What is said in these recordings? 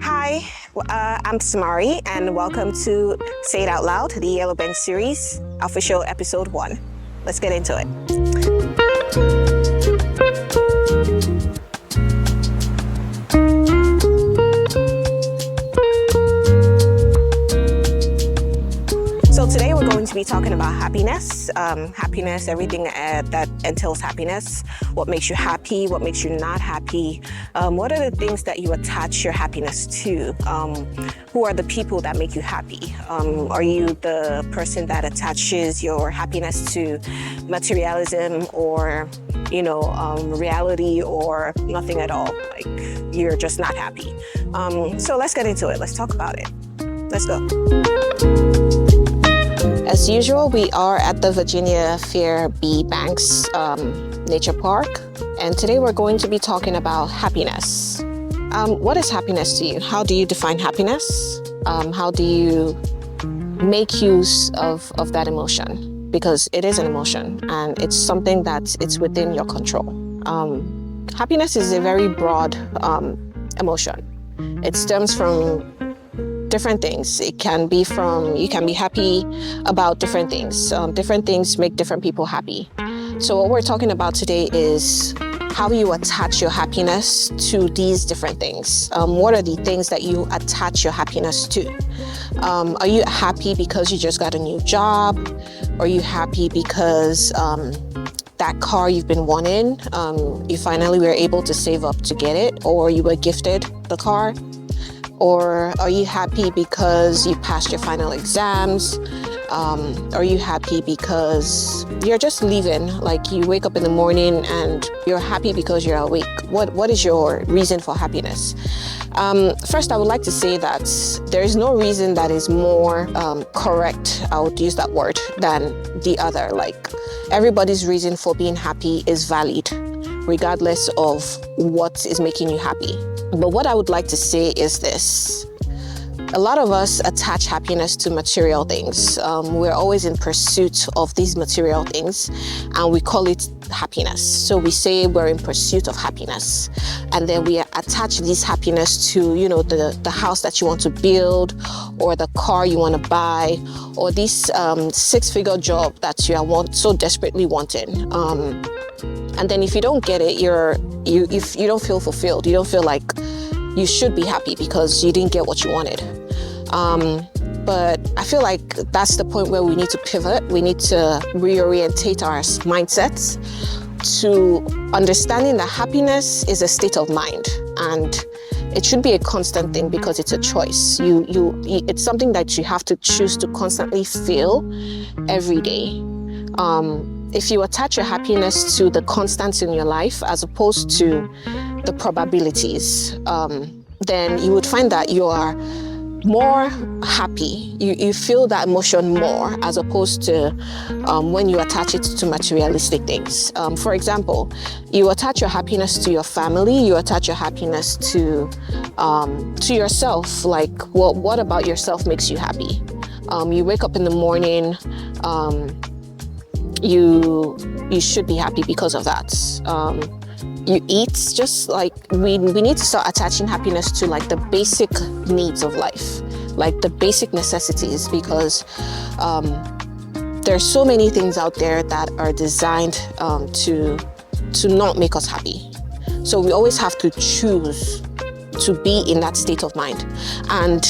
Hi, I'm Samari, and welcome to Say It Out Loud, the Yellow Bench series, official episode 1. Let's get into it. So today we're going to be talking about happiness, everything that entails happiness, what makes you happy, what makes you not happy, what are the things that you attach your happiness to, who are the people that make you happy, are you the person that attaches your happiness to materialism or, reality or nothing at all, like you're just not happy. So let's get into it, let's talk about it. Let's go. As usual, we are at the Virginia Fairview Banks Nature Park, and today we're going to be talking about happiness. What is happiness to you? How do you define happiness? How do you make use of that emotion? Because it is an emotion, and it's something that it's within your control. Happiness is a very broad emotion. It stems from different things. You can be happy about different things. Different things make different people happy. So what we're talking about today is how you attach your happiness to these different things. What are the things that you attach your happiness to? Are you happy because you just got a new job? Are you happy because that car you've been wanting, you finally were able to save up to get it, or you were gifted the car? Or are you happy because you passed your final exams? Are you happy because you're just living, like you wake up in the morning and you're happy because you're awake? What is your reason for happiness? First, I would like to say that there is no reason that is more correct, I would use that word, than the other. Like everybody's reason for being happy is valid, regardless of what is making you happy. But what I would like to say is this. A lot of us attach happiness to material things. We're always in pursuit of these material things, and we call it happiness. So we say we're in pursuit of happiness, and then we attach this happiness to, the house that you want to build, or the car you want to buy, or this six-figure job that you are so desperately wanting. And then if you don't get it, if you don't feel fulfilled, you don't feel like you should be happy because you didn't get what you wanted. But I feel like that's the point where we need to pivot. We need to reorientate our mindsets to understanding that happiness is a state of mind, and it should be a constant thing because it's a choice. It's something that you have to choose to constantly feel every day. If you attach your happiness to the constants in your life as opposed to the probabilities, then you would find that you are more happy. You feel that emotion more as opposed to when you attach it to materialistic things. For example, you attach your happiness to your family, you attach your happiness to yourself. Like, well, what about yourself makes you happy? You wake up in the morning, you should be happy because of that. You eat, just like we need to start attaching happiness to like the basic needs of life, like the basic necessities, because there's so many things out there that are designed to not make us happy. So we always have to choose to be in that state of mind. And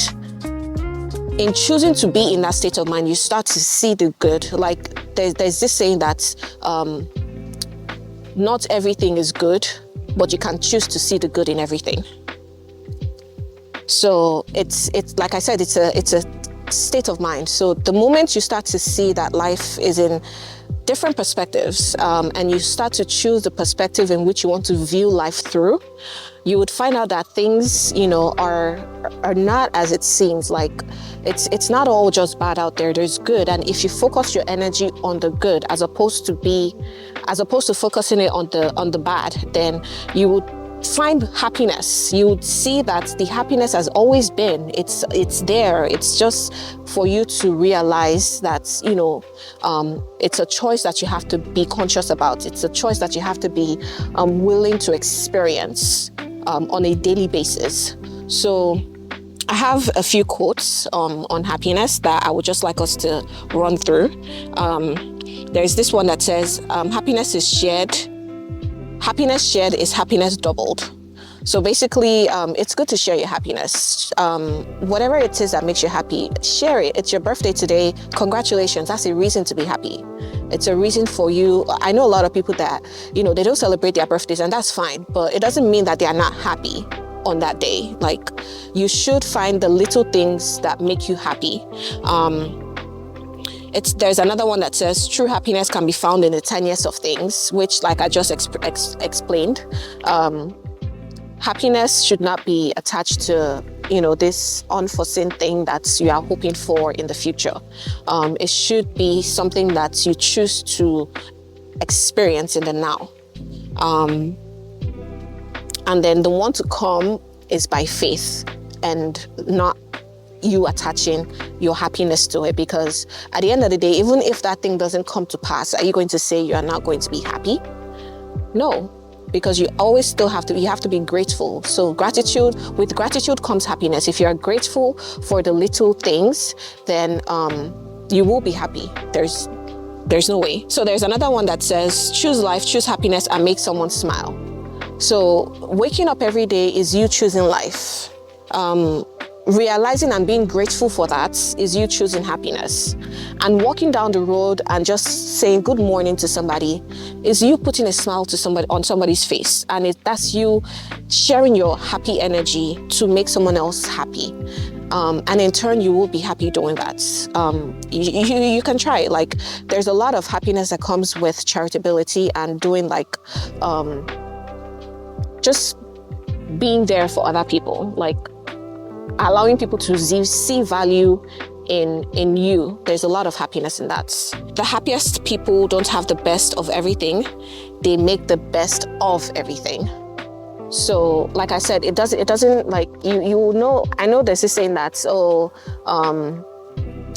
in choosing to be in that state of mind, you start to see the good. Like there's this saying that not everything is good, but you can choose to see the good in everything. So it's like I said, it's a state of mind. So the moment you start to see that life is in different perspectives, and you start to choose the perspective in which you want to view life through, you would find out that things, are not as it seems. Like it's not all just bad out there. There's good, and if you focus your energy on the good as opposed to focusing it on the bad, then you would find happiness. You would see that the happiness has always been. It's there. It's just for you to realize that it's a choice that you have to be conscious about. It's a choice that you have to be willing to experience on a daily basis. So I have a few quotes on happiness that I would just like us to run through. There's this one that says, happiness shared is happiness doubled. So basically, it's good to share your happiness. Whatever it is that makes you happy, share it. It's your birthday today. Congratulations. That's a reason to be happy. It's a reason for you. I know a lot of people that, they don't celebrate their birthdays, and that's fine, but it doesn't mean that they are not happy on that day. Like, you should find the little things that make you happy. There's another one that says true happiness can be found in the tiniest of things, which, like I just explained, happiness should not be attached to, this unforeseen thing that you are hoping for in the future. It should be something that you choose to experience in the now. And then the one to come is by faith and not you attaching your happiness to it, because at the end of the day, even if that thing doesn't come to pass, are you going to say you are not going to be happy? No, because you always still have to be grateful. So with gratitude comes happiness. If you are grateful for the little things, then you will be happy. There's no way. So there's another one that says choose life, choose happiness, and make someone smile. So waking up every day is you choosing life. Realizing and being grateful for that is you choosing happiness. And walking down the road and just saying good morning to somebody is you putting a smile on somebody's face. And that's you sharing your happy energy to make someone else happy. And in turn, you will be happy doing that. You can try it. Like, there's a lot of happiness that comes with charitability and doing just being there for other people, like allowing people to see value in you. There's a lot of happiness in that. The happiest people don't have the best of everything. They make the best of everything. So, like I said, it doesn't like, I know there's this saying that,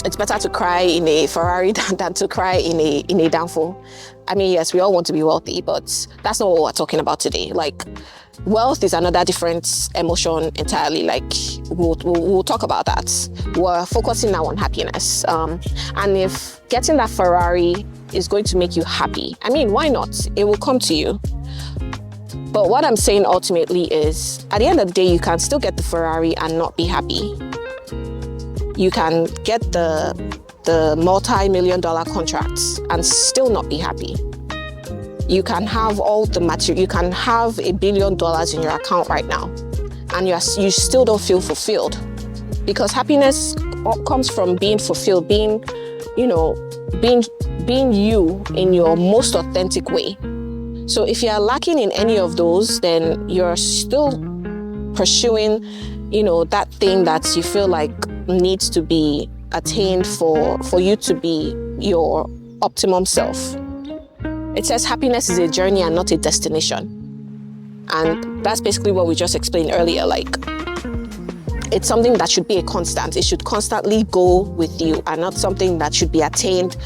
it's better to cry in a Ferrari than to cry in a downfall. I mean, yes, we all want to be wealthy, but that's not what we're talking about today. Like, wealth is another different emotion entirely. Like, we'll talk about that. We're focusing now on happiness. And if getting that Ferrari is going to make you happy, I mean, why not? It will come to you. But what I'm saying ultimately is, at the end of the day, you can still get the Ferrari and not be happy. You can get the multi-million-dollar contracts and still not be happy. You can have all the material. You can have $1 billion in your account right now, and you still don't feel fulfilled, because happiness comes from being fulfilled, being you in your most authentic way. So if you are lacking in any of those, then you're still pursuing, that thing that you feel like needs to be attained for you to be your optimum self. It says happiness is a journey and not a destination. And that's basically what we just explained earlier. Like, it's something that should be a constant. It should constantly go with you, and not something that should be attained,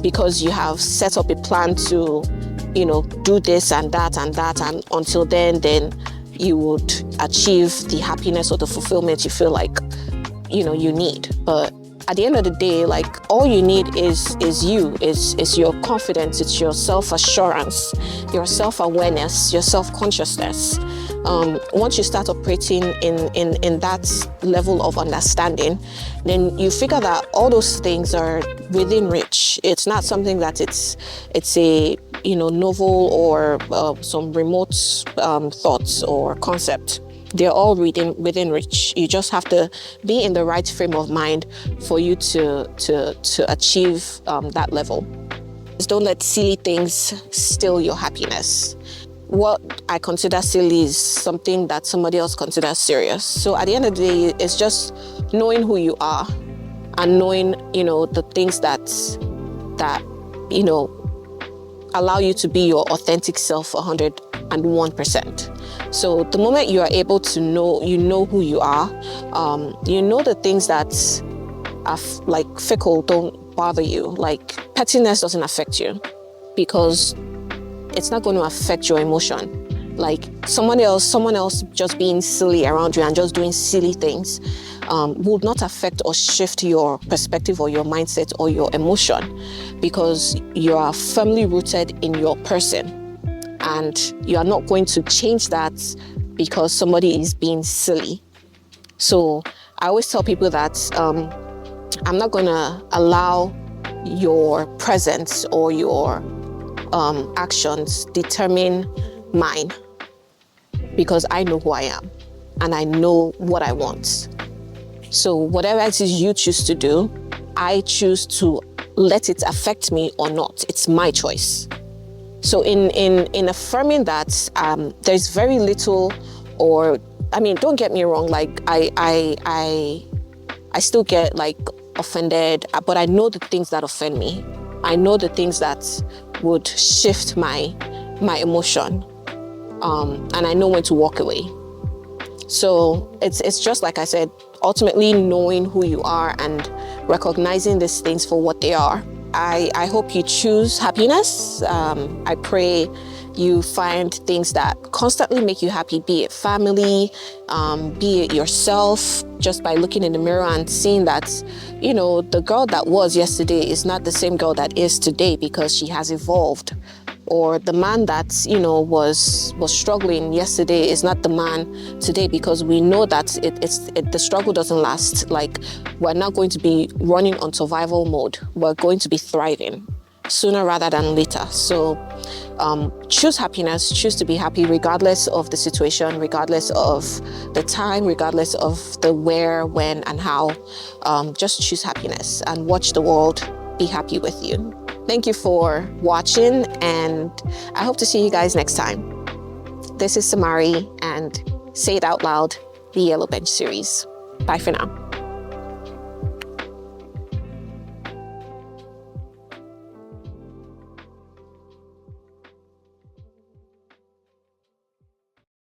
because you have set up a plan to, do this and that, and until then you would achieve the happiness or the fulfillment you feel like, you need. But at the end of the day, like, all you need is your confidence, it's your self-assurance, your self-awareness, your self-consciousness. Once you start operating in that level of understanding, then you figure that all those things are within reach. It's not something that it's a novel or some remote thoughts or concept. They're all within reach. You just have to be in the right frame of mind for you to achieve that level. Just don't let silly things steal your happiness. What I consider silly is something that somebody else considers serious. So at the end of the day, it's just knowing who you are and knowing, the things that allow you to be your authentic self 101%. So the moment you are able to know who you are, the things that are like fickle don't bother you. Like, pettiness doesn't affect you, because it's not going to affect your emotion. Like someone else just being silly around you and just doing silly things would not affect or shift your perspective or your mindset or your emotion, because you are firmly rooted in your person and you are not going to change that because somebody is being silly. So I always tell people that I'm not going to allow your presence or your actions determine mine, because I know who I am and I know what I want. So whatever it is you choose to do, I choose to let it affect me or not. It's my choice. So in affirming that, there's very little, or I mean, don't get me wrong, like I still get like offended, but I know the things that offend me. I know the things that would shift my emotion. And I know when to walk away. So it's just like I said, ultimately knowing who you are and recognizing these things for what they are. I hope you choose happiness. I pray you find things that constantly make you happy, be it family, be it yourself, just by looking in the mirror and seeing that, you know, the girl that was yesterday is not the same girl that is today because she has evolved. Or the man that, you know, was struggling yesterday is not the man today, because we know that the struggle doesn't last. Like, we're not going to be running on survival mode. We're going to be thriving sooner rather than later. So choose happiness, choose to be happy regardless of the situation, regardless of the time, regardless of the where, when, and how. Just choose happiness and watch the world be happy with you. Thank you for watching, and I hope to see you guys next time. This is Samari, and Say It Out Loud, the Yellow Bench series. Bye for now.